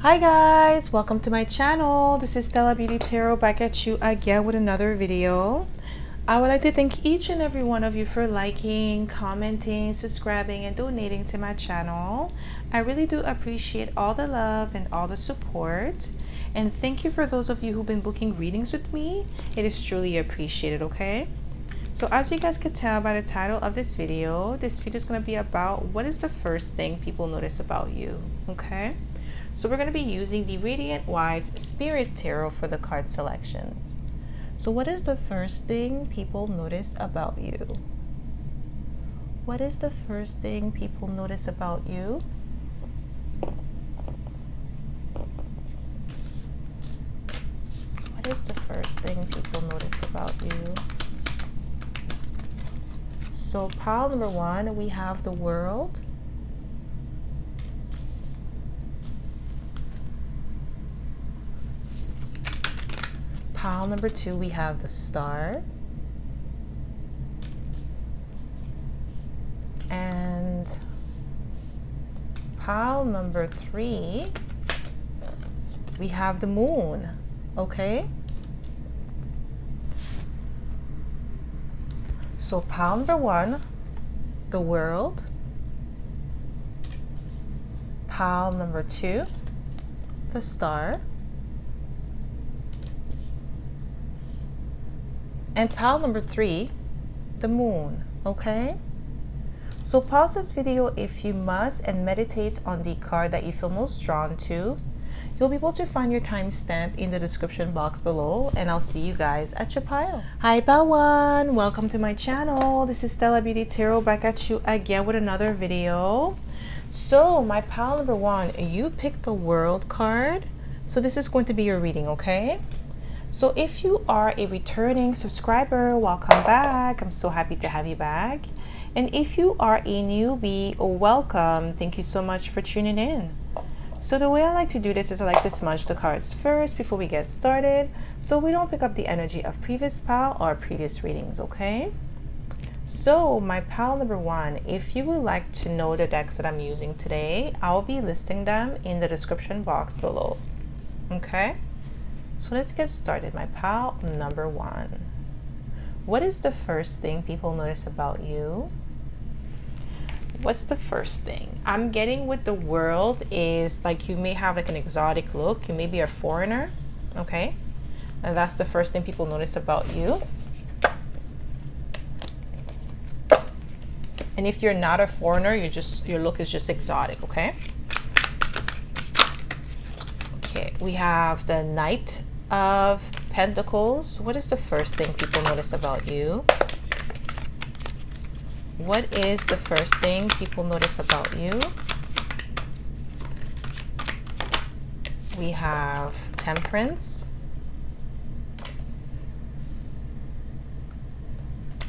Hi guys, welcome to my channel. This is Stella Beauty Tarot back at you again with another video. I would like to thank each and every one of you for liking, commenting, subscribing, and donating to my channel. I really do appreciate all the love and all the support. And thank you for those of you who've been booking readings with me. It is truly appreciated, okay? So as you guys could tell by the title of this video is going to be about what is the first thing people notice about you, okay? So we're going to be using the Radiant Wise Spirit Tarot for the card selections. So what is the first thing people notice about you? What is the first thing people notice about you? What is the first thing people notice about you? So pile number one, we have the World. Pile number two, we have the Star. And pile number three, we have the Moon, okay? So pile number one, the World. Pile number two, the Star. And pile number three, the Moon, okay? So pause this video if you must and meditate on the card that you feel most drawn to. You'll be able to find your timestamp in the description box below, and I'll see you guys at your pile. Hi pile one, welcome to my channel. This is Stella Beauty Tarot back at you again with another video. So my pile number one, you picked the World card. So this is going to be your reading, okay? So if you are a returning subscriber, welcome back. I'm so happy to have you back. And if you are a newbie, welcome. Thank you so much for tuning in. So the way I like to do this is I like to smudge the cards first before we get started, so we don't pick up the energy of previous pile or previous readings, okay? So my pile number one, if you would like to know the decks that I'm using today, I'll be listing them in the description box below, okay? So let's get started. My pile number one. What is the first thing people notice about you? What's the first thing I'm getting with the World is like you may have like an exotic look. You may be a foreigner, okay? And that's the first thing people notice about you. And if you're not a foreigner, your look is just exotic, okay? Okay, we have the Knight of Pentacles. What is the first thing people notice about you? What is the first thing people notice about you? We have Temperance.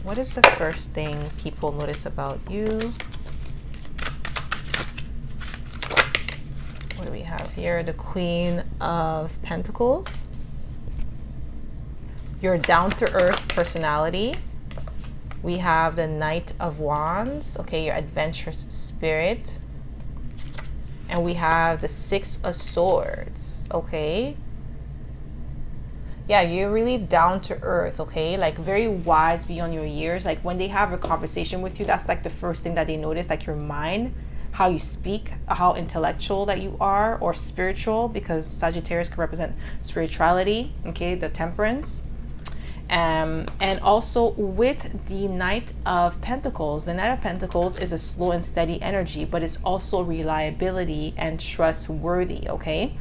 What is the first thing people notice about you? What do we have here? The Queen of Pentacles. Your down-to-earth personality. We have the Knight of Wands, okay, your adventurous spirit. And we have the Six of Swords, okay? Yeah, you're really down to earth, okay? Like very wise beyond your years. Like when they have a conversation with you, that's like the first thing that they notice, like your mind, how you speak, how intellectual that you are, or spiritual, because Sagittarius can represent spirituality, okay, the Temperance. And also with the Knight of Pentacles, the Knight of Pentacles is a slow and steady energy, but it's also reliability and trustworthy, okay?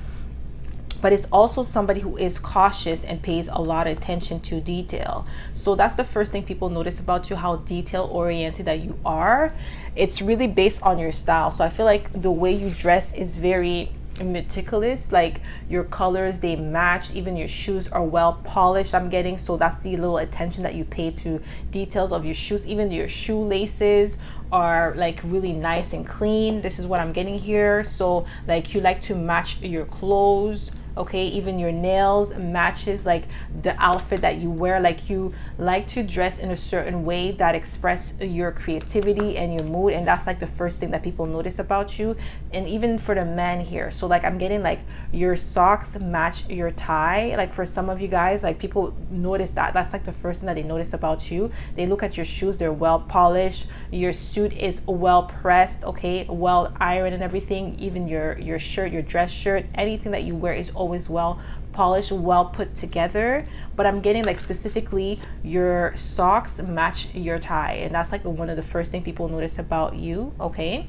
But it's also somebody who is cautious and pays a lot of attention to detail. So that's the first thing people notice about you, how detail oriented that you are. It's really based on your style. So I feel like the way you dress is very meticulous, like your colors, they match, even your shoes are well polished, I'm getting. So that's the little attention that you pay to details of your shoes. Even your shoelaces are like really nice and clean. This is what I'm getting here. So like you like to match your clothes Okay, even your nails matches like the outfit that you wear. Like you like to dress in a certain way that express your creativity and your mood, and that's like the first thing that people notice about you. And even for the men here, so like I'm getting like your socks match your tie. Like for some of you guys, like people notice that. That's like the first thing that they notice about you. They look at your shoes, they're well polished, your suit is well pressed, okay, well ironed and everything. Even your shirt, your dress shirt, anything that you wear is always well polished, well put together. But I'm getting like specifically your socks match your tie, and that's like one of the first thing people notice about you. Okay,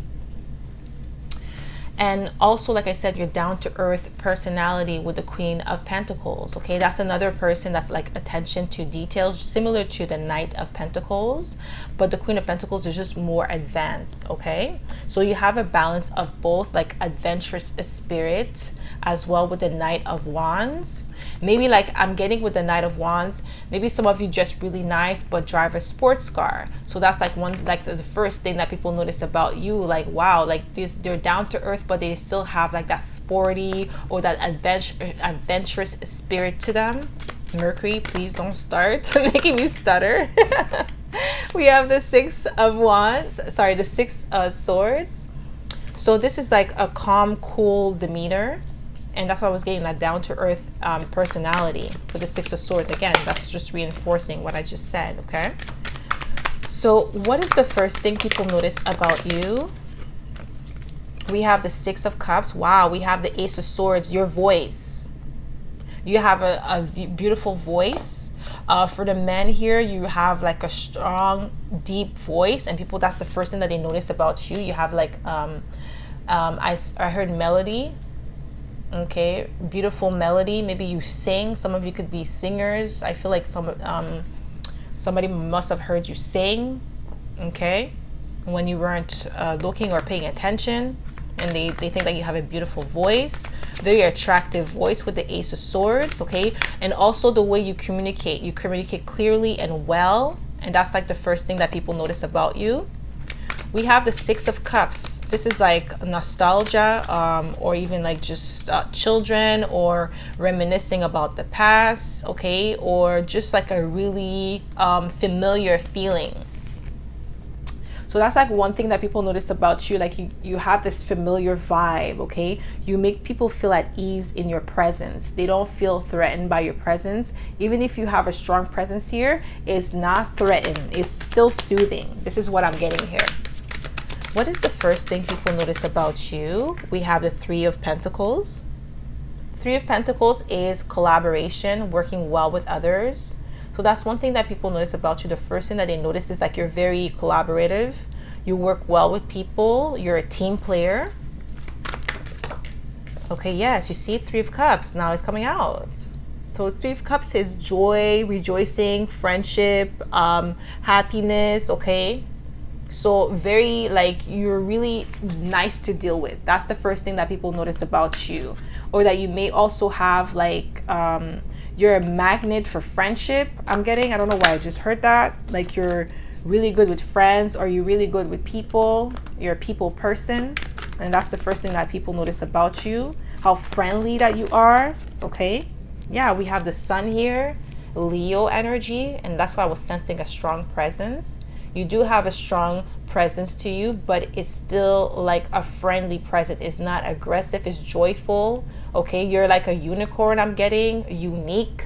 and also, like I said, your down-to-earth personality with the Queen of Pentacles. Okay, that's another person that's like attention to details, similar to the Knight of Pentacles, but the Queen of Pentacles is just more advanced. Okay, so you have a balance of both, like adventurous spirit as well with the Knight of Wands. Maybe like I'm getting with the Knight of Wands, maybe some of you dress really nice but drive a sports car. So that's like one, like the first thing that people notice about you. Like, wow, like this, they're down to earth, but they still have like that sporty or that adventurous spirit to them. Mercury, please don't start making me stutter. We have the Six of Wands, sorry, the Six of Swords. So this is like a calm, cool demeanor. And that's why I was getting that down-to-earth personality with the Six of Swords. Again, that's just reinforcing what I just said, okay? So what is the first thing people notice about you? We have the Six of Cups. Wow, we have the Ace of Swords, your voice. You have a beautiful voice. For the men here, you have like a strong, deep voice. And people, that's the first thing that they notice about you. You have like, I heard melody. Okay, beautiful melody. Maybe you sing. Some of you could be singers. I feel like somebody must have heard you sing, okay, when you weren't looking or paying attention, and they think that you have a beautiful voice, very attractive voice with the Ace of Swords, okay? And also the way you communicate clearly and well, and that's like the first thing that people notice about you. We have the Six of Cups. This is like nostalgia, or even like just children, or reminiscing about the past, okay? Or just like a really familiar feeling. So that's like one thing that people notice about you. Like you have this familiar vibe, okay? You make people feel at ease in your presence. They don't feel threatened by your presence. Even if you have a strong presence here, it's not threatened. It's still soothing. This is what I'm getting here. What is the first thing people notice about you? We have the Three of Pentacles. Three of Pentacles is collaboration, working well with others. So that's one thing that people notice about you. The first thing that they notice is like you're very collaborative. You work well with people. You're a team player. Okay, yes, you see Three of Cups. Now it's coming out. So Three of Cups is joy, rejoicing, friendship, happiness, okay? So very like you're really nice to deal with. That's the first thing that people notice about you. Or that you may also have like you're a magnet for friendship. I'm getting, I don't know why I just heard that. Like you're really good with friends, or you're really good with people. You're a people person, and that's the first thing that people notice about you. How friendly that you are. Okay, yeah, we have the Sun here, Leo energy, and that's why I was sensing a strong presence. You do have a strong presence to you, but it's still like a friendly presence. It's not aggressive, it's joyful. Okay, you're like a unicorn, I'm getting, unique.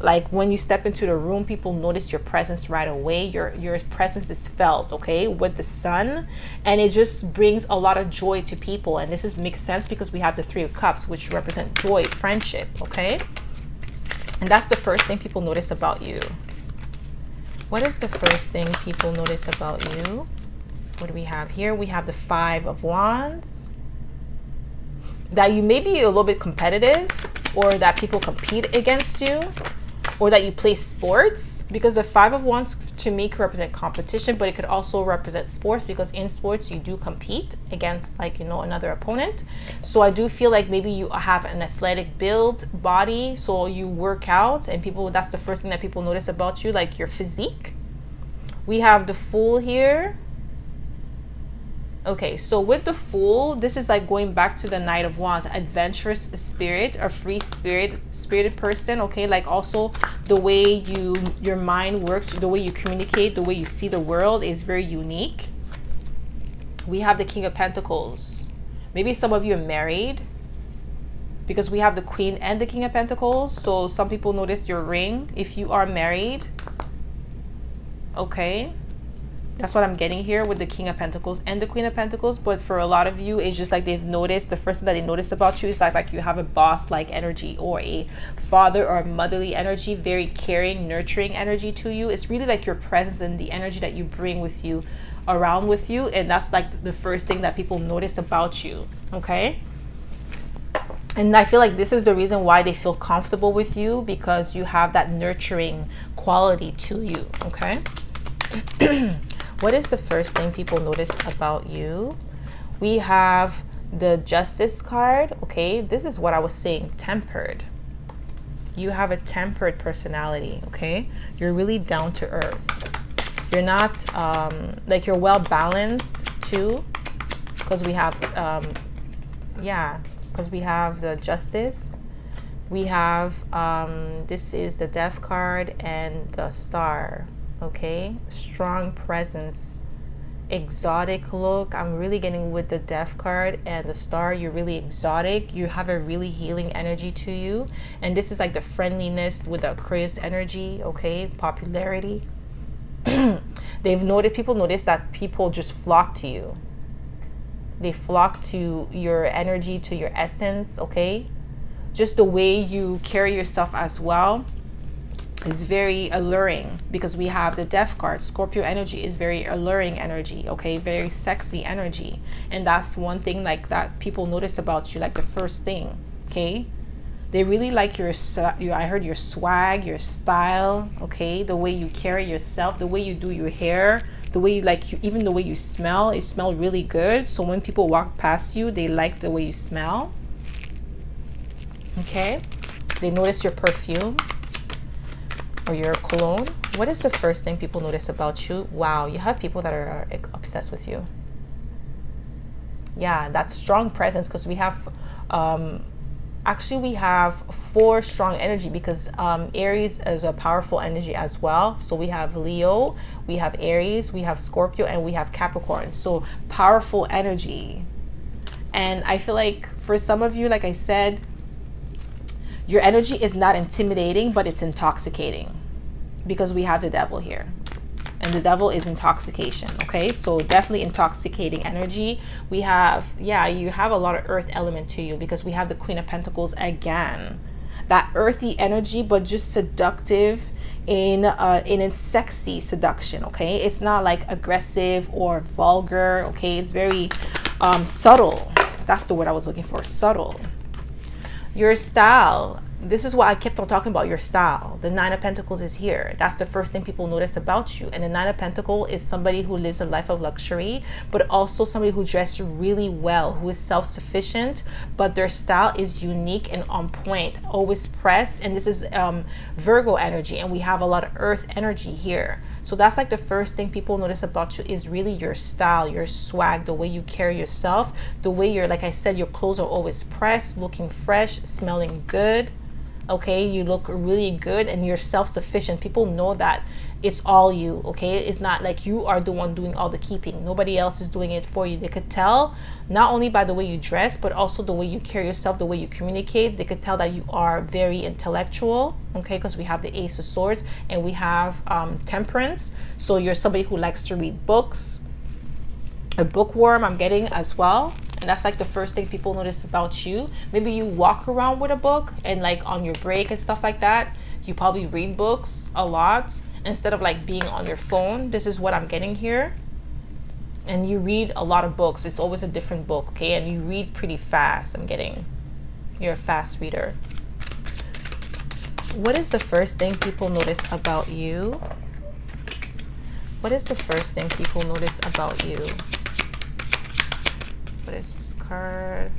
Like when you step into the room, people notice your presence right away. Your presence is felt, okay, with the Sun, and it just brings a lot of joy to people. And this makes sense because we have the Three of Cups, which represent joy, friendship, okay? And that's the first thing people notice about you. What is the first thing people notice about you? What do we have here? We have the Five of Wands. That you may be a little bit competitive, or that people compete against you, or that you play sports, because the Five of Wands to me could represent competition, but it could also represent sports, because in sports you do compete against, like, you know, another opponent. So I do feel like maybe you have an athletic build body, so you work out, and people, that's the first thing that people notice about you, like your physique. We have the Fool here. Okay, so with the Fool, this is like going back to the Knight of Wands, adventurous spirit, a free spirited person, okay? Like also the way your mind works, the way you communicate, the way you see the world is very unique. We have the King of Pentacles. Maybe some of you are married because we have the Queen and the King of Pentacles. So some people notice your ring if you are married. Okay. That's what I'm getting here with the King of Pentacles and the Queen of Pentacles. But for a lot of you, it's just like they've noticed, the first thing that they notice about you is like you have a boss-like energy or a father or motherly energy, very caring, nurturing energy to you. It's really like your presence and the energy that you bring with you, around with you. And that's like the first thing that people notice about you, okay? And I feel like this is the reason why they feel comfortable with you, because you have that nurturing quality to you, okay? What is the first thing people notice about you? We have the Justice card. Okay, this is what I was saying, tempered. You have a tempered personality, okay? You're really down to earth. You're not, like you're well balanced too, because we have, yeah, because we have the Justice. We have, this is the Death card and the Star. Okay, strong presence, exotic look. I'm really getting with the Death card and the Star. You're really exotic. You have a really healing energy to you, and this is like the friendliness with the Aquarius energy. Okay, popularity. People notice that people just flock to you. They flock to your energy, to your essence. Okay, just the way you carry yourself as well is very alluring, because we have the Death card. Scorpio energy is very alluring energy, okay? Very sexy energy. And that's one thing like that people notice about you, like the first thing, okay? They really like your I heard your swag, your style, okay? The way you carry yourself, the way you do your hair, the way you even the way you smell really good. So when people walk past you, they like the way you smell, okay? They notice your perfume or your cologne. What is the first thing people notice about you? Wow, you have people that are obsessed with you. Yeah, that strong presence, because we have actually we have 4 strong energy, because Aries is a powerful energy as well. So we have Leo, we have Aries, we have Scorpio, and we have Capricorn. So powerful energy. And I feel like for some of you, like I said, your energy is not intimidating, but it's intoxicating, because we have the Devil here. And the Devil is intoxication, okay? So definitely intoxicating energy. We have, yeah, you have a lot of earth element to you, because we have the Queen of Pentacles again. That earthy energy, but just seductive in a sexy seduction, okay? It's not like aggressive or vulgar, okay? It's very subtle. That's the word I was looking for, subtle. Your style, this is what I kept on talking about, your style. The Nine of Pentacles is here. That's the first thing people notice about you. And the Nine of Pentacles is somebody who lives a life of luxury, but also somebody who dresses really well, who is self-sufficient, but their style is unique and on point, always pressed. And this is Virgo energy, and we have a lot of earth energy here. So that's like the first thing people notice about you is really your style, your swag, the way you carry yourself, the way you're, like I said, your clothes are always pressed, looking fresh, smelling good. Okay, you look really good, and you're self-sufficient. People know that it's all you, okay? It's not like you are the one doing all the keeping. Nobody else is doing it for you. They could tell not only by the way you dress, but also the way you carry yourself, the way you communicate. They could tell that you are very intellectual, okay? Because we have the Ace of Swords and we have Temperance. So you're somebody who likes to read books, a bookworm I'm getting as well. And that's like the first thing people notice about you. Maybe you walk around with a book, and like on your break and stuff like that, you probably read books a lot instead of like being on your phone. This is what I'm getting here. And you read a lot of books. It's always a different book, okay? And you read pretty fast. I'm getting, you're a fast reader. What is the first thing people notice about you? What is the first thing people notice about you? What is this card?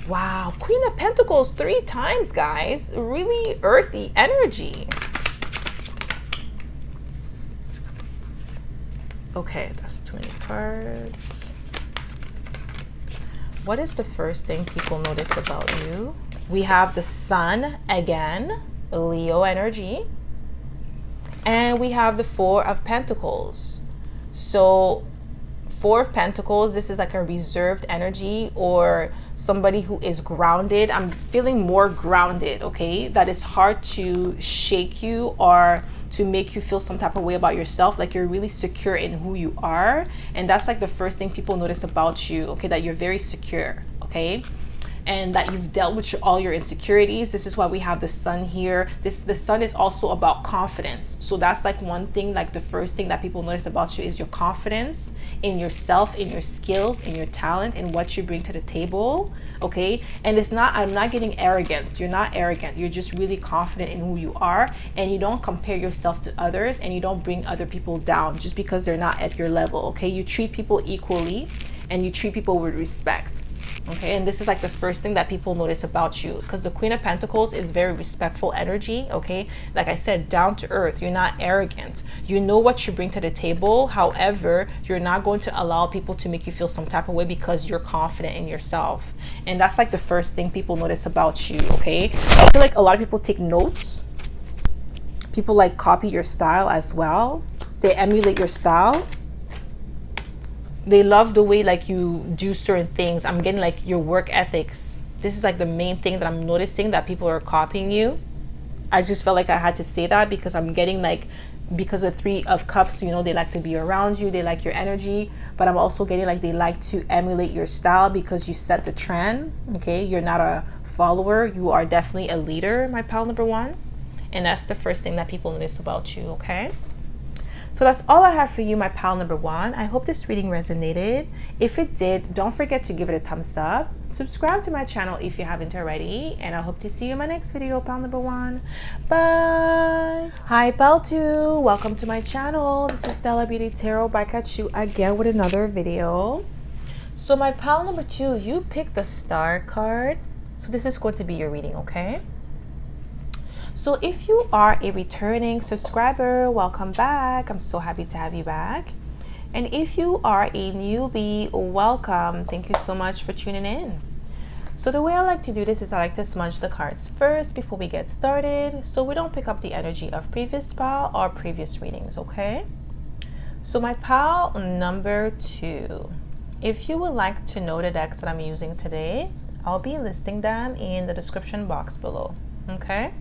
Wow, Queen of Pentacles 3 times, guys. Really earthy energy. Okay, that's too many cards. What is the first thing people notice about you? We have the Sun again, Leo energy. And we have the Four of Pentacles. So Four of Pentacles, this is like a reserved energy or somebody who is grounded. I'm feeling more grounded, okay? That is hard to shake you or to make you feel some type of way about yourself. Like you're really secure in who you are. And that's like the first thing people notice about you, okay? That you're very secure, okay? And that you've dealt with all your insecurities. This is why we have the Sun here. The Sun is also about confidence. So that's like one thing, like the first thing that people notice about you is your confidence in yourself, in your skills, in your talent, in what you bring to the table, okay? And it's not, I'm not getting arrogance. You're not arrogant. You're just really confident in who you are, and you don't compare yourself to others, and you don't bring other people down just because they're not at your level, okay? You treat people equally, and you treat people with respect. Okay, and this is like the first thing that people notice about you, because the Queen of Pentacles is very respectful energy, okay? Like I said, down to earth. You're not arrogant. You know what you bring to the table. However, you're not going to allow people to make you feel some type of way because you're confident in yourself. And that's like the first thing people notice about you, okay? I feel like a lot of people take notes. People like copy your style as well. They emulate your style. They love the way like you do certain things. I'm getting like your work ethics. This is like the main thing that I'm noticing, that people are copying you. I just felt like I had to say that because I'm getting like, because of Three of Cups, you know, they like to be around you. They like your energy. But I'm also getting like they like to emulate your style because you set the trend, okay? You're not a follower. You are definitely a leader, my pal number one. And that's the first thing that people notice about you, okay? So that's all I have for you, my pal number one. I hope this reading resonated. If it did, don't forget to give it a thumbs up. Subscribe to my channel if you haven't already. And I hope to see you in my next video, pal number one. Bye. Hi, pal two. Welcome to my channel. This is Stella Beauty Tarot back at you again with another video. So my pal number two, you picked the Star card. So this is going to be your reading, okay? So if you are a returning subscriber, welcome back. I'm so happy to have you back. And if you are a newbie, welcome. Thank you so much for tuning in. So the way I like to do this is I like to smudge the cards first before we get started, so we don't pick up the energy of previous pal or previous readings, okay? So my pal number two, if you would like to know the decks that I'm using today, I'll be listing them in the description box below, okay?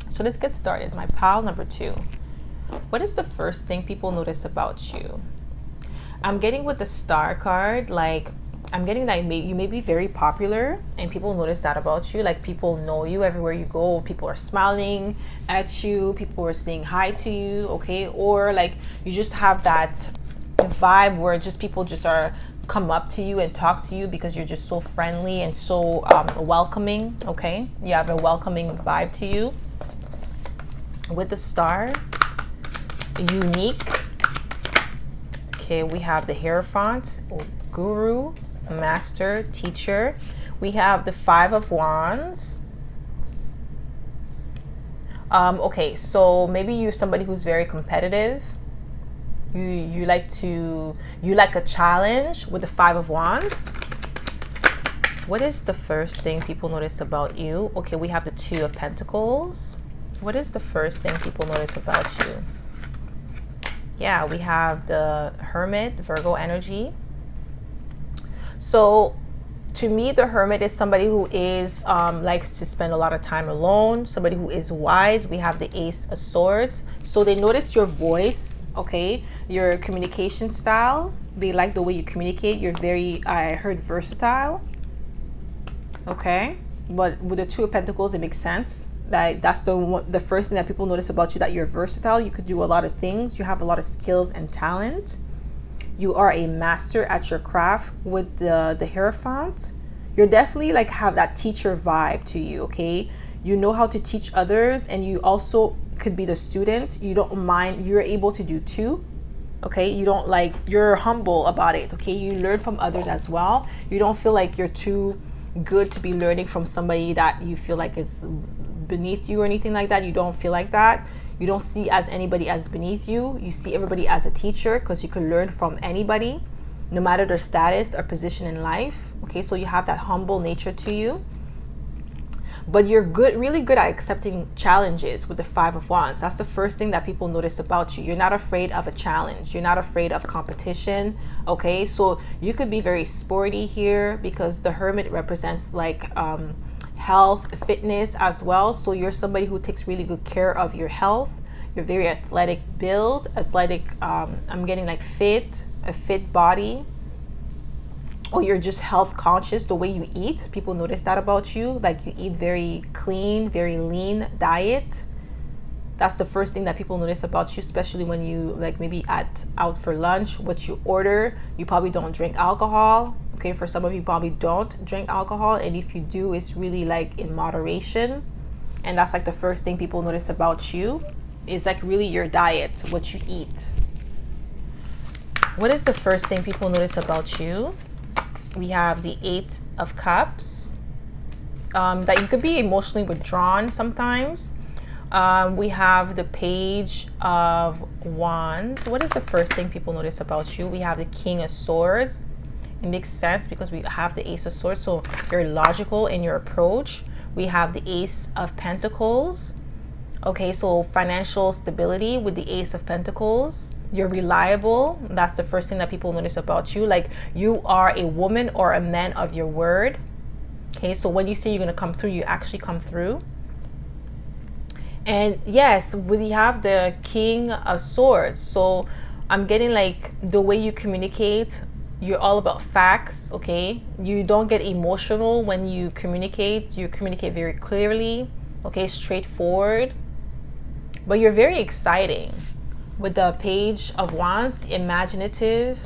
So let's get started. My pal number two. What is the first thing people notice about you? I'm getting with the Star card, like I'm getting that you may be very popular and people notice that about you. Like people know you everywhere you go. People are smiling at you. People are saying hi to you, okay? Or like you just have that vibe where just people just are come up to you and talk to you because you're just so friendly and so welcoming, okay? You have a welcoming vibe to you. With the Star, unique. Okay, we have the Hierophant, Guru, Master, Teacher. We have the Five of Wands. Okay, so maybe you're somebody who's very competitive. You like a challenge with the Five of Wands. What is the first thing people notice about you? Okay, we have the Two of Pentacles. What is the first thing people notice about you? Yeah, we have the Hermit, Virgo energy. So to me, the Hermit is somebody who is likes to spend a lot of time alone, somebody who is wise. We have the Ace of Swords. So they notice your voice, okay, your communication style. They like the way you communicate. You're very, I heard, versatile, okay? But with the Two of Pentacles, it makes sense. That's the first thing that people notice about you, that you're versatile. You could do a lot of things. You have a lot of skills and talent. You are a master at your craft with the Hierophant. You're definitely like have that teacher vibe to you, okay? You know how to teach others, and you also could be the student. You don't mind. You're able to do two, okay? You don't like, you're humble about it, okay? You learn from others as well. You don't feel like you're too good to be learning from somebody that you feel like it's beneath you or anything like that. You don't feel like that. You don't see as anybody as beneath you. You see everybody as a teacher because you can learn from anybody. no matter their status or position in life. Okay, so you have that humble nature to you. But you're really good at accepting challenges with the Five of Wands. That's the first thing that people notice about you. You're not afraid of a challenge. You're not afraid of competition. Okay, so you could be very sporty here because the Hermit represents like health, fitness as well. So you're somebody who takes really good care of your health. You're very athletic build, athletic, I'm getting like a fit body. Or you're just health conscious, the way you eat. People notice that about you. Like you eat very clean, very lean diet. That's the first thing that people notice about you, especially when you like maybe out for lunch, what you order. You probably don't drink alcohol. Okay, for some of you probably don't drink alcohol. And if you do, it's really like in moderation. And that's like the first thing people notice about you is like really your diet, what you eat. What is the first thing people notice about you? We have the Eight of Cups, that you could be emotionally withdrawn sometimes. We have the Page of Wands. What is the first thing people notice about you? We have the King of Swords. It makes sense because we have the Ace of Swords, so you're logical in your approach. We have the Ace of Pentacles. Okay, so financial stability with the Ace of Pentacles. You're reliable. That's the first thing that people notice about you. Like you are a woman or a man of your word. Okay, so when you say you're going to come through, you actually come through. And yes, we have the King of Swords. So I'm getting like the way you communicate, you're all about facts. Okay, you don't get emotional when you communicate. You communicate very clearly. Okay, straightforward. But you're very exciting. With the Page of Wands, imaginative.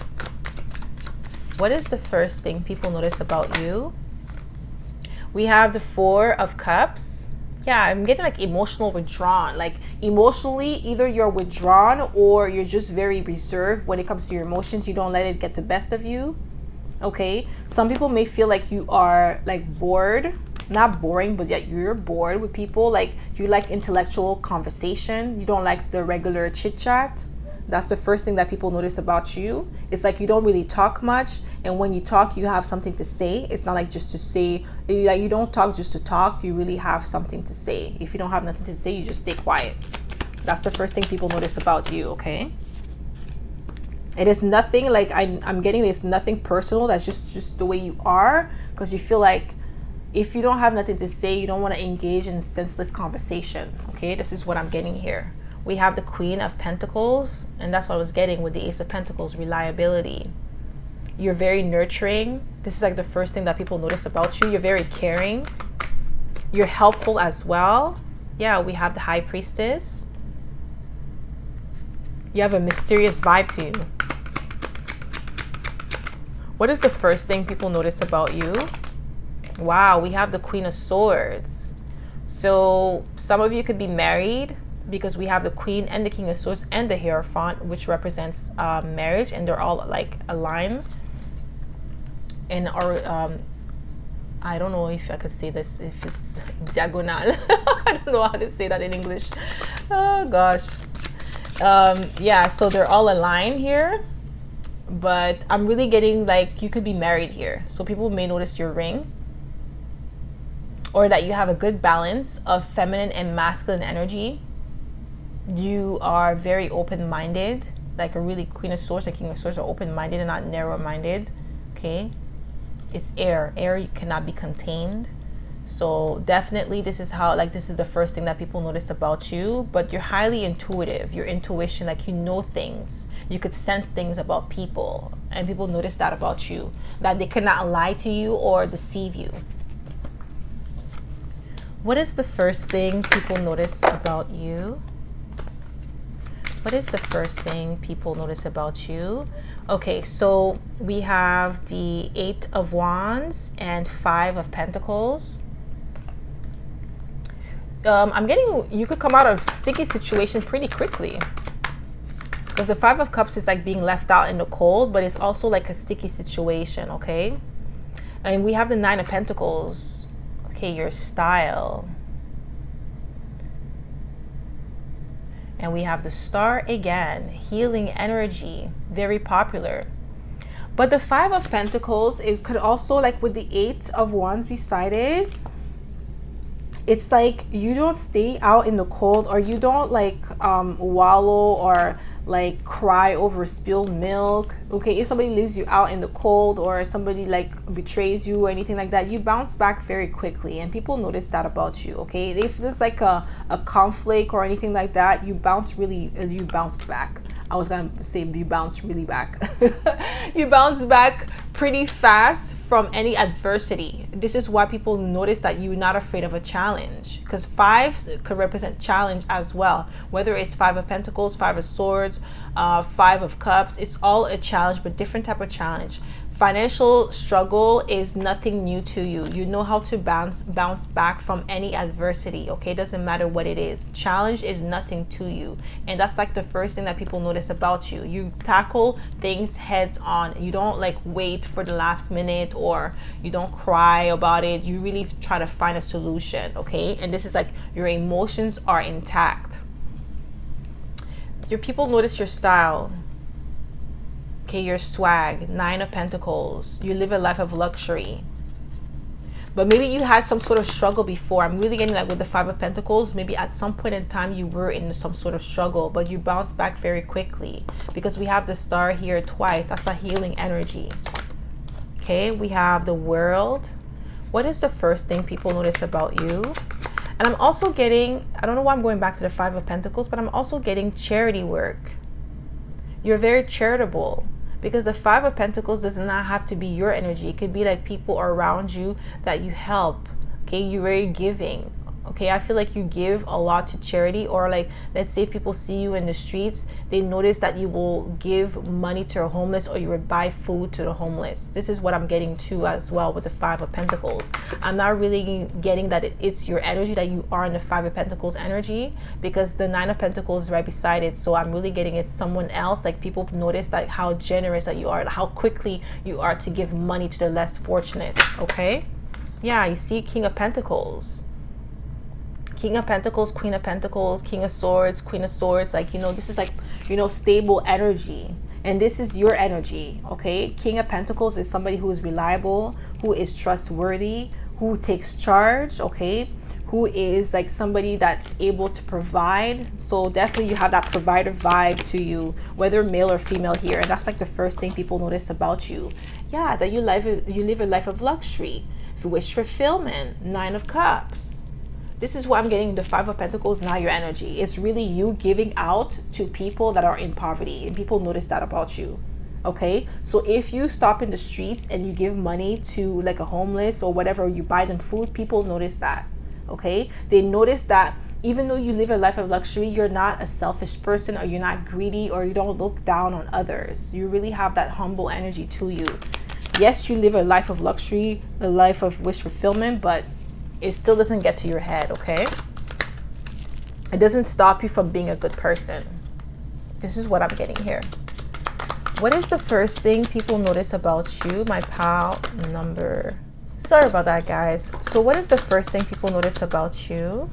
What is the first thing people notice about you? We have the Four of Cups. Yeah, I'm getting like emotional withdrawn. Like emotionally, either you're withdrawn or you're just very reserved when it comes to your emotions. You don't let it get the best of you. Okay, some people may feel like you are like bored. Not boring, but yet you're bored with people. Like you like intellectual conversation. You don't like the regular chit chat. That's the first thing that people notice about you. It's like you don't really talk much, and when you talk, you have something to say. It's not like just to say. Like you don't talk just to talk. You really have something to say. If you don't have nothing to say, you just stay quiet. That's the first thing people notice about you. Okay. It is nothing like I'm getting. It's nothing personal. That's just the way you are, because you feel like. If you don't have nothing to say, you don't want to engage in senseless conversation. Okay, this is what I'm getting here. We have the Queen of Pentacles, and that's what I was getting with the Ace of Pentacles, reliability. You're very nurturing. This is like the first thing that people notice about you. You're very caring. You're helpful as well. Yeah, we have the High Priestess. You have a mysterious vibe to you. What is the first thing people notice about you? Wow, we have the Queen of Swords. So some of you could be married because we have the Queen and the King of Swords and the Hierophant, which represents marriage, and they're all like aligned. And our I don't know if I could say this, if it's diagonal. I don't know how to say that in English. Oh gosh. Yeah, so they're all aligned here. But I'm really getting like you could be married here. So people may notice your ring. Or that you have a good balance of feminine and masculine energy. You are very open-minded, like a really Queen of Swords and King of Swords are open-minded and not narrow-minded. Okay, it's air. Air cannot be contained. So definitely this is the first thing that people notice about you. But you're highly intuitive. Your intuition, like you know things. You could sense things about people, and people notice that about you, that they cannot lie to you or deceive you. What is the first thing people notice about you? What is the first thing people notice about you? Okay, so we have the Eight of Wands and Five of Pentacles. I'm getting, you could come out of sticky situation pretty quickly. Because the Five of Cups is like being left out in the cold, but it's also like a sticky situation, okay? And we have the Nine of Pentacles. Okay, your style. And we have the Star again, healing energy, very popular. But the Five of Pentacles is could also, like with the Eight of Wands beside it, it's like you don't stay out in the cold, or you don't like wallow or like cry over spilled milk. Okay, if somebody leaves you out in the cold, or somebody like betrays you or anything like that, you bounce back very quickly, and people notice that about you. Okay, if there's like a conflict or anything like that, you bounce back. I was gonna say you bounce really back. You bounce back pretty fast from any adversity. This is why people notice that you're not afraid of a challenge, because fives could represent challenge as well. Whether it's Five of Pentacles, Five of Swords, Five of Cups, it's all a challenge, but different type of challenge. Financial struggle is nothing new to you. You know how to bounce back from any adversity. Okay, doesn't matter what it is. Challenge is nothing to you, and that's like the first thing that people notice about you. You tackle things heads on. You don't like wait for the last minute, or you don't cry about it. You really try to find a solution. Okay, and this is like your emotions are intact. Your people notice your style. Okay, your swag. Nine of Pentacles. You live a life of luxury. But maybe you had some sort of struggle before. I'm really getting like with the Five of Pentacles, maybe at some point in time you were in some sort of struggle, but you bounce back very quickly, because we have the Star here twice. That's a healing energy. Okay, we have the World. What is the first thing people notice about you? And I'm also getting, I don't know why I'm going back to the Five of Pentacles, but I'm also getting charity work. You're very charitable, because the Five of Pentacles does not have to be your energy. It could be like people around you that you help. Okay, you're very giving. Okay, I feel like you give a lot to charity, or like, let's say people see you in the streets, they notice that you will give money to a homeless, or you would buy food to the homeless. This is what I'm getting to as well with the Five of Pentacles. I'm not really getting that it's your energy, that you are in the Five of Pentacles energy, because the Nine of Pentacles is right beside it. So I'm really getting it's someone else. Like people notice like how generous that you are, how quickly you are to give money to the less fortunate. Okay, yeah, you see King of Pentacles. King of Pentacles, Queen of Pentacles, King of Swords, Queen of Swords. Like, you know, this is like, you know, stable energy. And this is your energy, okay? King of Pentacles is somebody who is reliable, who is trustworthy, who takes charge, okay? Who is like somebody that's able to provide. So definitely you have that provider vibe to you, whether male or female here. And that's like the first thing people notice about you. Yeah, that you live a life of luxury. If you wish fulfillment, Nine of Cups. This is why I'm getting the Five of Pentacles, not your energy. It's really you giving out to people that are in poverty, and people notice that about you. Okay, so if you stop in the streets and you give money to like a homeless or whatever, you buy them food, people notice that. Okay, they notice that even though you live a life of luxury, you're not a selfish person, or you're not greedy, or you don't look down on others. You really have that humble energy to you. Yes, you live a life of luxury, a life of wish fulfillment, but it still doesn't get to your head. Okay, it doesn't stop you from being a good person. This is what I'm getting here. What is the first thing people notice about you? My pal number, sorry about that, guys. So what is the first thing people notice about you?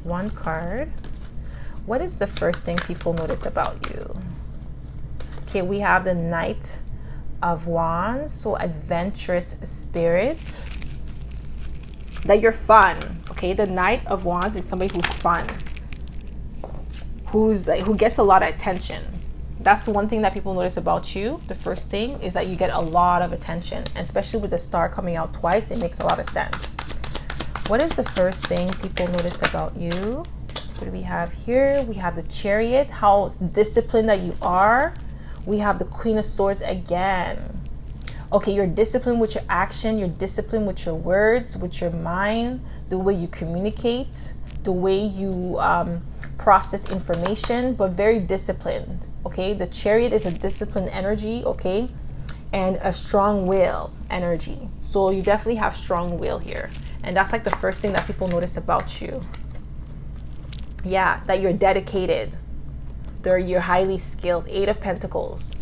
One card. What is the first thing people notice about you? Okay, we have the Knight of Wands. So adventurous spirit, that you're fun. Okay, the Knight of Wands is somebody who's fun, who gets a lot of attention. That's the one thing that people notice about you. The first thing is that you get a lot of attention, and especially with the Star coming out twice, it makes a lot of sense. What is the first thing people notice about you? What do we have here? We have the Chariot, how disciplined that you are. We have the Queen of Swords again. Okay, you're disciplined with your action, you're disciplined with your words, with your mind, the way you communicate, the way you process information, but very disciplined. Okay, the Chariot is a disciplined energy, okay, and a strong will energy. So you definitely have strong will here, and that's like the first thing that people notice about you. Yeah, that you're dedicated. You're highly skilled. Eight of Pentacles.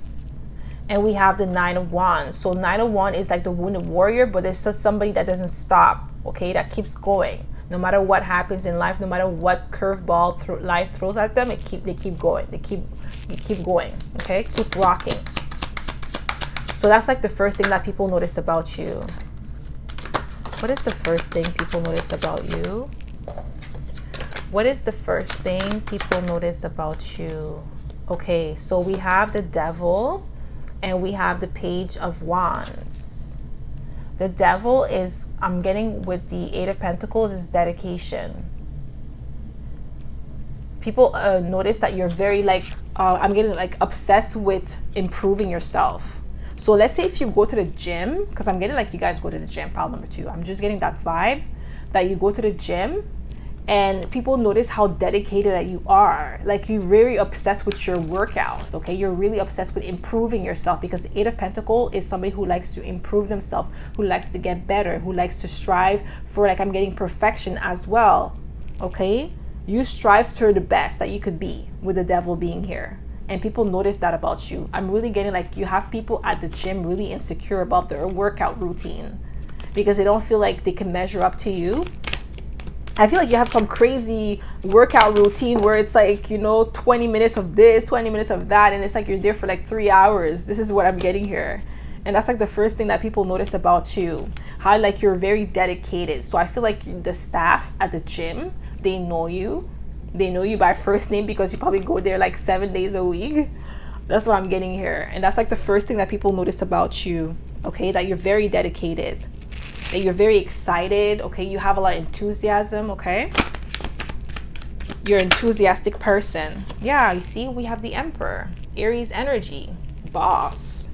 And we have the Nine of Wands. So Nine of Wands is like the wounded warrior, but it's just somebody that doesn't stop, okay, that keeps going. No matter what happens in life, no matter what curveball life throws at them, they keep going. They keep going. Okay, keep rocking. So that's like the first thing that people notice about you. What is the first thing people notice about you? What is the first thing people notice about you? Okay, so we have the Devil and we have the Page of Wands. The Devil is, I'm getting with the Eight of Pentacles, is dedication. People notice that you're very like, I'm getting like obsessed with improving yourself. So let's say if you go to the gym, because I'm getting like you guys go to the gym, pile number 2. I'm just getting that vibe that you go to the gym and people notice how dedicated that you are. Like you're very obsessed with your workout, okay? You're really obsessed with improving yourself, because the Eight of Pentacles is somebody who likes to improve themselves, who likes to get better, who likes to strive for, like, I'm getting perfection as well, okay? You strive to the best that you could be with the Devil being here. And people notice that about you. I'm really getting like you have people at the gym really insecure about their workout routine because they don't feel like they can measure up to you. I feel like you have some crazy workout routine where it's like, you know, 20 minutes of this, 20 minutes of that. And it's like you're there for like 3 hours. This is what I'm getting here. And that's like the first thing that people notice about you. How like you're very dedicated. So I feel like the staff at the gym, they know you. They know you by first name because you probably go there like 7 days a week. That's what I'm getting here. And that's like the first thing that people notice about you. Okay, that you're very dedicated. That you're very excited, okay? You have a lot of enthusiasm, okay? You're an enthusiastic person. Yeah, you see, we have the Emperor. Aries energy, boss.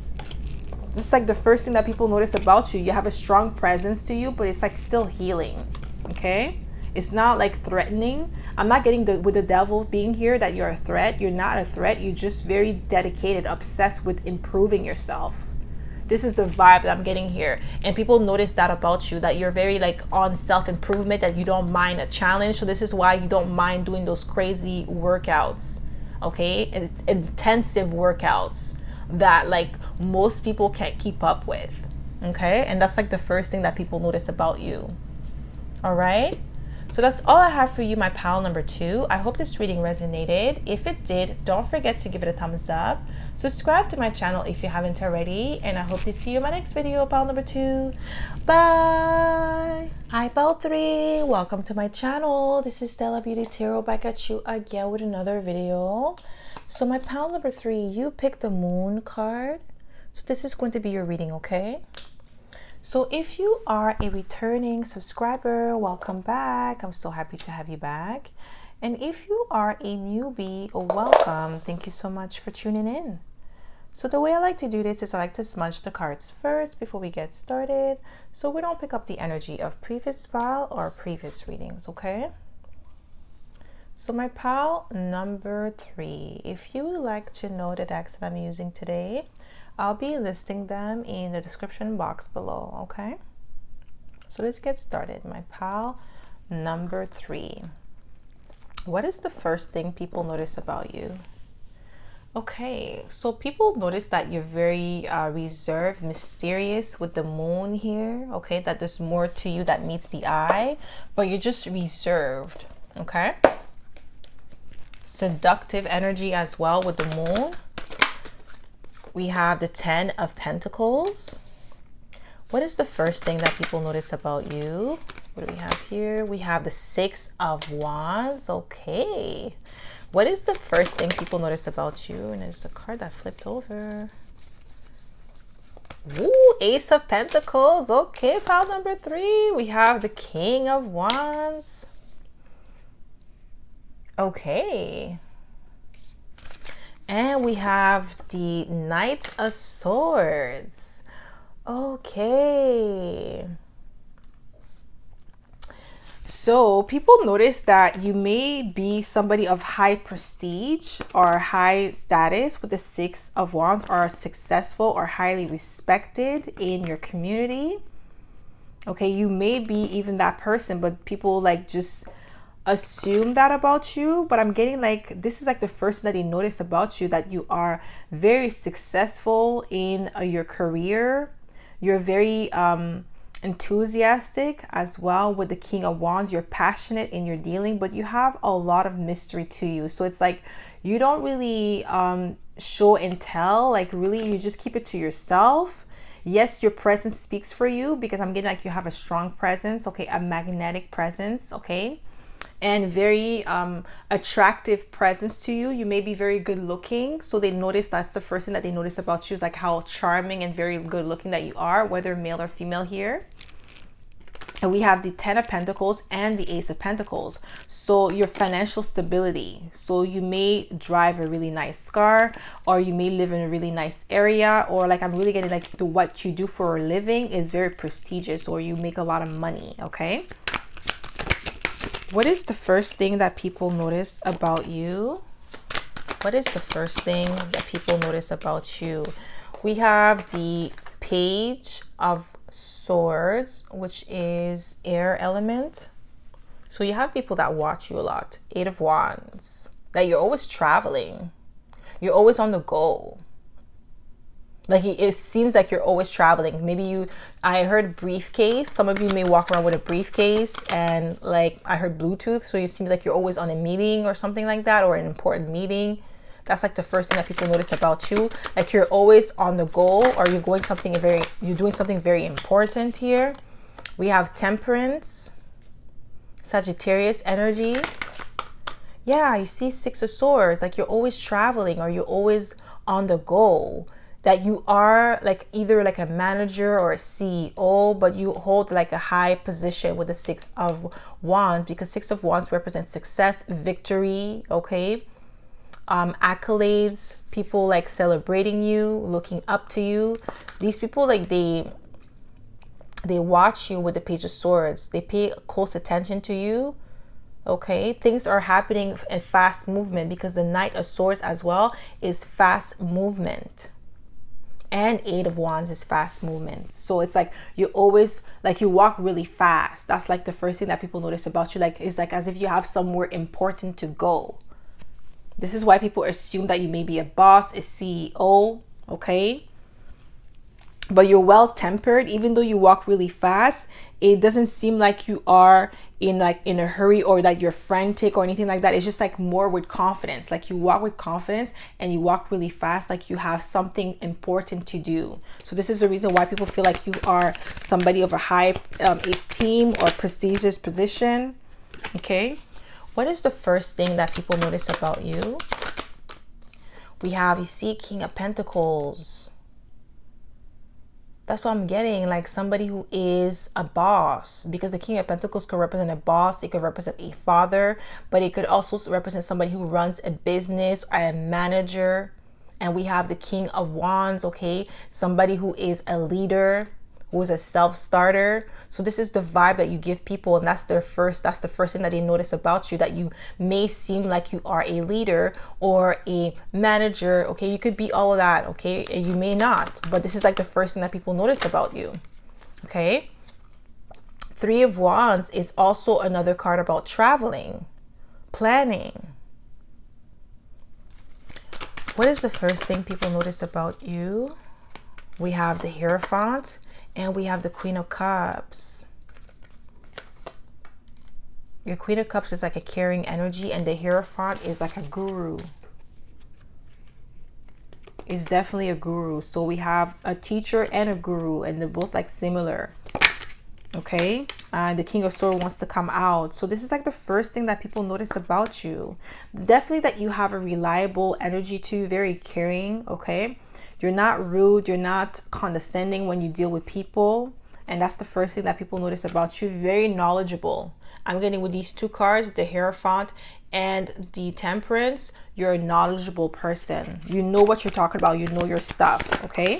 This is like the first thing that people notice about you. You have a strong presence to you, but it's like still healing, okay? It's not like threatening. I'm not getting with the Devil being here that you're a threat. You're not a threat. You're just very dedicated, obsessed with improving yourself. This is the vibe that I'm getting here. And people notice that about you, that you're very like on self-improvement, that you don't mind a challenge. So this is why you don't mind doing those crazy workouts, okay? And intensive workouts that like most people can't keep up with, okay? And that's like the first thing that people notice about you, all right? So that's all I have for you, my pal number 2. I hope this reading resonated. If it did, don't forget to give it a thumbs up. Subscribe to my channel if you haven't already. And I hope to see you in my next video, pal number 2. Bye! Hi, pal 3. Welcome to my channel. This is Stella Beauty Tarot back at you again with another video. So my pal number 3, you picked the Moon card. So this is going to be your reading, okay? So if you are a returning subscriber, welcome back. I'm so happy to have you back. And if you are a newbie, welcome. Thank you so much for tuning in. So the way I like to do this is I like to smudge the cards first before we get started, so we don't pick up the energy of previous pile or previous readings, okay? So my pile number 3, if you would like to know the decks that I'm using today, I'll be listing them in the description box below, okay? So let's get started. My pile number 3. What is the first thing people notice about you? Okay, so people notice that you're very reserved, mysterious with the Moon here, okay? That there's more to you that meets the eye, but you're just reserved, okay? Seductive energy as well with the Moon. We have the 10 of Pentacles. What is the first thing that people notice about you? What do we have here? We have the 6 of Wands. Okay. What is the first thing people notice about you? And there's a card that flipped over. Ooh, Ace of Pentacles. Okay, pile number 3. We have the King of Wands. Okay. And we have the Knight of Swords. Okay. So people notice that you may be somebody of high prestige or high status with the 6 of Wands, or successful or highly respected in your community. Okay, you may be even that person, but people like just assume that about you. But I'm getting like this is like the first thing that they notice about you, that you are very successful in your career. You're very enthusiastic as well with the King of Wands. You're passionate in your dealing, but you have a lot of mystery to you. So it's like you don't really show and tell. Like really, you just keep it to yourself. Yes, your presence speaks for you, because I'm getting like you have a strong presence, okay, a magnetic presence, okay, and very attractive presence to you. You may be very good looking, so they notice, that's the first thing that they notice about you, is like how charming and very good looking that you are, whether male or female here. And we have the 10 of Pentacles and the Ace of Pentacles. So your financial stability. So you may drive a really nice car, or you may live in a really nice area, or like I'm really getting like what you do for a living is very prestigious, or you make a lot of money, okay? What is the first thing that people notice about you? What is the first thing that people notice about you? We have the Page of Swords, which is air element. So you have people that watch you a lot. 8 of Wands. That you're always traveling. You're always on the go. Like it seems like you're always traveling. Maybe I heard briefcase. Some of you may walk around with a briefcase, and like I heard Bluetooth. So it seems like you're always on a meeting or something like that, or an important meeting. That's like the first thing that people notice about you. Like you're always on the go, or you're doing something very important here. We have Temperance, Sagittarius energy. Yeah, you see 6 of Swords. Like you're always traveling, or you're always on the go. That you are like either like a manager or a CEO, but you hold like a high position with the 6 of Wands, because 6 of Wands represents success, victory, okay? Accolades, people like celebrating you, looking up to you. These people, like they watch you with the Page of Swords. They pay close attention to you, okay? Things are happening in fast movement, because the Knight of Swords as well is fast movement. And 8 of Wands is fast movement. So it's like you always, like you walk really fast. That's like the first thing that people notice about you. Like it's like as if you have somewhere important to go. This is why people assume that you may be a boss, a CEO, okay? But you're well tempered. Even though you walk really fast, it doesn't seem like you are in a hurry, or that you're frantic or anything like that. It's just like more with confidence. Like you walk with confidence, and you walk really fast, like you have something important to do. So this is the reason why people feel like you are somebody of a high esteem or prestigious position, okay? What is the first thing that people notice about you? We have, you see, King of Pentacles. That's what I'm getting, like somebody who is a boss, because the King of Pentacles could represent a boss. It could represent a father, but it could also represent somebody who runs a business or a manager. And we have the King of Wands, okay? Somebody who is a leader, who is a self-starter. So this is the vibe that you give people, and that's the first thing that they notice about you, that you may seem like you are a leader or a manager, okay? You could be all of that, okay? And you may not, but this is like the first thing that people notice about you, okay? 3 of Wands is also another card about traveling, planning. What is the first thing people notice about you? We have the Hierophant, and we have the Queen of Cups. Your Queen of Cups is like a caring energy, and the Hierophant is like a guru. It's definitely a guru. So we have a teacher and a guru, and they're both like similar. Okay, the King of Swords wants to come out. So this is like the first thing that people notice about you. Definitely that you have a reliable energy to you, very caring, okay? You're not rude, you're not condescending when you deal with people. And that's the first thing that people notice about you. Very knowledgeable. I'm getting with these 2 cards, the Hierophant and the Temperance. You're a knowledgeable person. You know what you're talking about. You know your stuff, okay?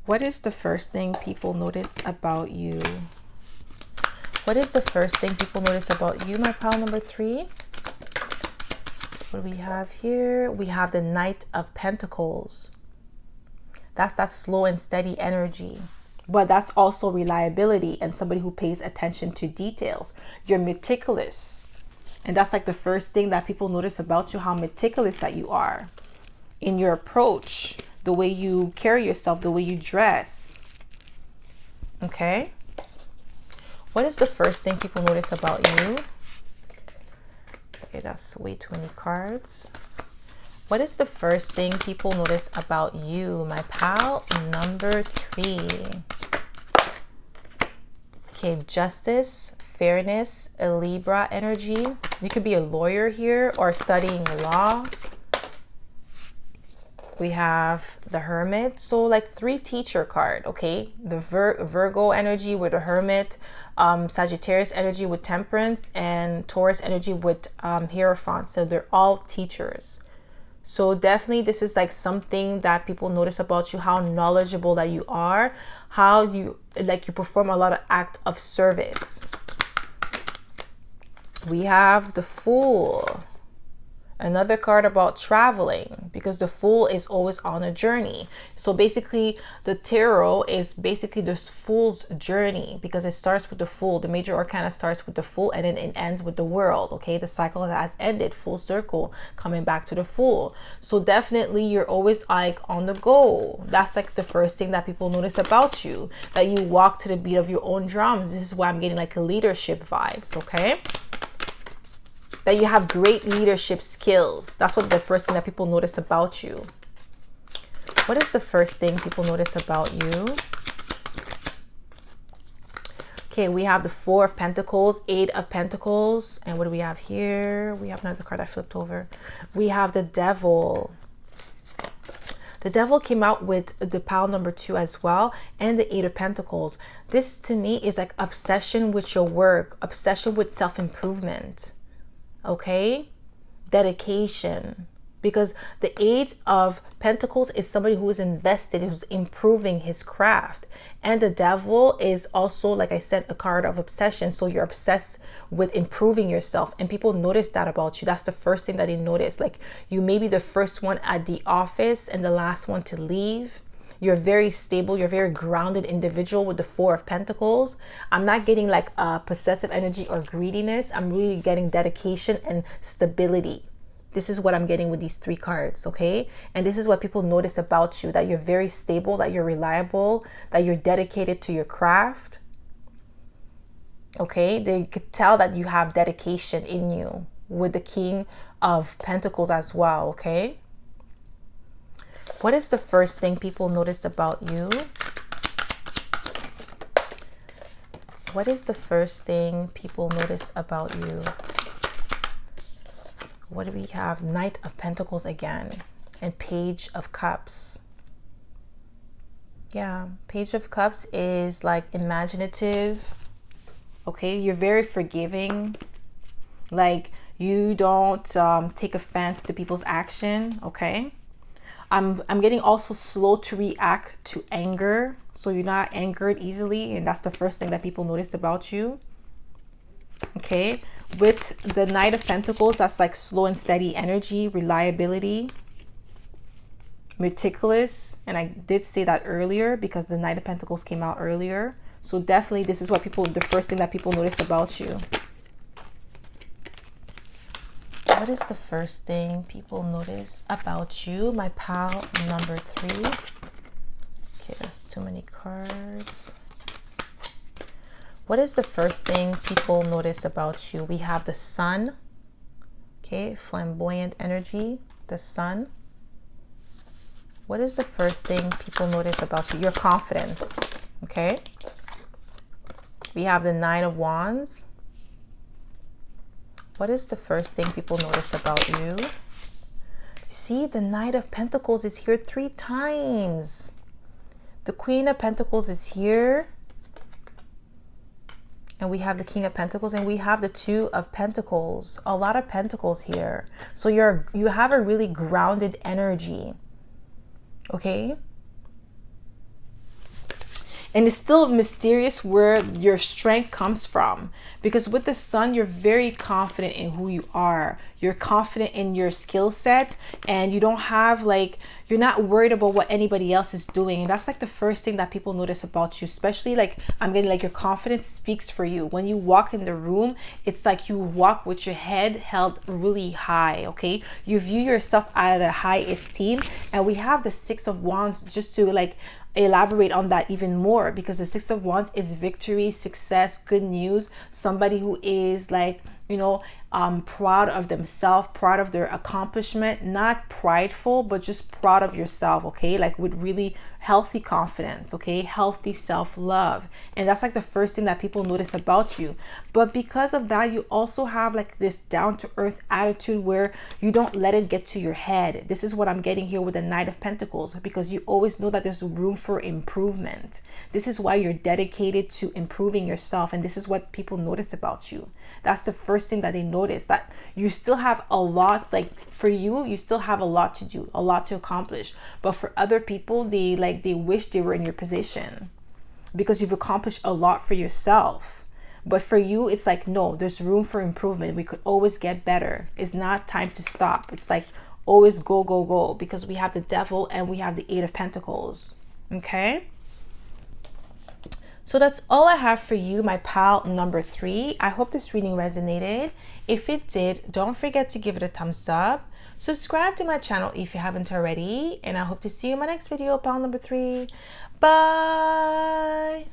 What is the first thing people notice about you? What is the first thing people notice about you, my pile number 3? What do we have here? We have the Knight of Pentacles. That's that slow and steady energy. But that's also reliability and somebody who pays attention to details. You're meticulous. And that's like the first thing that people notice about you, how meticulous that you are in your approach, the way you carry yourself, the way you dress. Okay. What is the first thing people notice about you? Okay, that's way too many cards. What is the first thing people notice about you, my pal? Number 3. Okay, justice, fairness, a Libra energy. You could be a lawyer here or studying law. We have the Hermit. So like 3 teacher card, okay? The Virgo energy with the Hermit, Sagittarius energy with Temperance, and Taurus energy with Hierophant. So they're all teachers. So definitely this is like something that people notice about you, how knowledgeable that you are, how you perform a lot of act of service. We have the Fool. Another card about traveling, because the Fool is always on a journey. So basically the tarot is basically this Fool's journey, because it starts with the Fool. The major arcana starts with the Fool and then it ends with the World. Okay, the cycle has ended, full circle, coming back to the Fool. So definitely you're always like on the go. That's like the first thing that people notice about you, that you walk to the beat of your own drums. This is why I'm getting like a leadership vibes. Okay, that you have great leadership skills. That's what the first thing that people notice about you. What is the first thing people notice about you? Okay, we have the 4 of Pentacles, 8 of Pentacles. And what do we have here? We have another card I flipped over. We have the Devil. The Devil came out with the pile number 2 as well, and the 8 of Pentacles. This to me is like obsession with your work, obsession with self-improvement. Okay, dedication, because the 8 of Pentacles is somebody who is invested, who's improving his craft. And the Devil is also, like I said, a card of obsession. So you're obsessed with improving yourself, and people notice that about you. That's the first thing that they notice. Like you may be the first one at the office and the last one to leave. You're very stable. You're a very grounded individual with the 4 of Pentacles. I'm not getting like possessive energy or greediness. I'm really getting dedication and stability. This is what I'm getting with these 3 cards, okay? And this is what people notice about you, that you're very stable, that you're reliable, that you're dedicated to your craft. Okay, they could tell that you have dedication in you with the King of Pentacles as well, okay? What is the first thing people notice about you? What is the first thing people notice about you? What do we have? Knight of Pentacles again, and Page of Cups. Yeah, Page of Cups is like imaginative. Okay, you're very forgiving. Like you don't take offense to people's action. Okay. I'm getting also slow to react to anger. So you're not angered easily. And that's the first thing that people notice about you. Okay. With the Knight of Pentacles, that's like slow and steady energy, reliability, meticulous. And I did say that earlier because the Knight of Pentacles came out earlier. So definitely this is what people, the first thing that people notice about you. What is the first thing people notice about you, my pal number 3? Okay, that's too many cards. What is the first thing people notice about you? We have the Sun. Okay, flamboyant energy, the Sun. What is the first thing people notice about you? Your confidence. Okay. We have the 9 of Wands. What is the first thing people notice about you? See, the Knight of Pentacles is here 3 times. The Queen of Pentacles is here. And we have the King of Pentacles, and we have the 2 of Pentacles. A lot of Pentacles here. So you have a really grounded energy. Okay? And it's still mysterious where your strength comes from. Because with the Sun, you're very confident in who you are. You're confident in your skill set. And you don't have like, you're not worried about what anybody else is doing. And that's like the first thing that people notice about you. Especially like, I'm getting like your confidence speaks for you. When you walk in the room, it's like you walk with your head held really high, okay? You view yourself at a high esteem. And we have the 6 of Wands just to like, elaborate on that even more, because the Six of Wands is victory, success, good news, somebody who is like, you know, proud of themselves, proud of their accomplishment, not prideful, but just proud of yourself, okay? Like with really healthy confidence, okay? Healthy self-love. And that's like the first thing that people notice about you. But because of that, you also have like this down-to-earth attitude where you don't let it get to your head. This is what I'm getting here with the Knight of Pentacles, because you always know that there's room for improvement. This is why you're dedicated to improving yourself, and this is what people notice about you. That's the first thing that they notice, that you still have a lot, like for you, you still have a lot to do, a lot to accomplish. But for other people, they wish they were in your position because you've accomplished a lot for yourself. But for you, it's like, no, there's room for improvement. We could always get better. It's not time to stop. It's like always go, go, go, because we have the Devil and we have the Eight of Pentacles. Okay. So that's all I have for you, my pal number 3. I hope this reading resonated. If it did, don't forget to give it a thumbs up. Subscribe to my channel if you haven't already. And I hope to see you in my next video, pal number 3. Bye.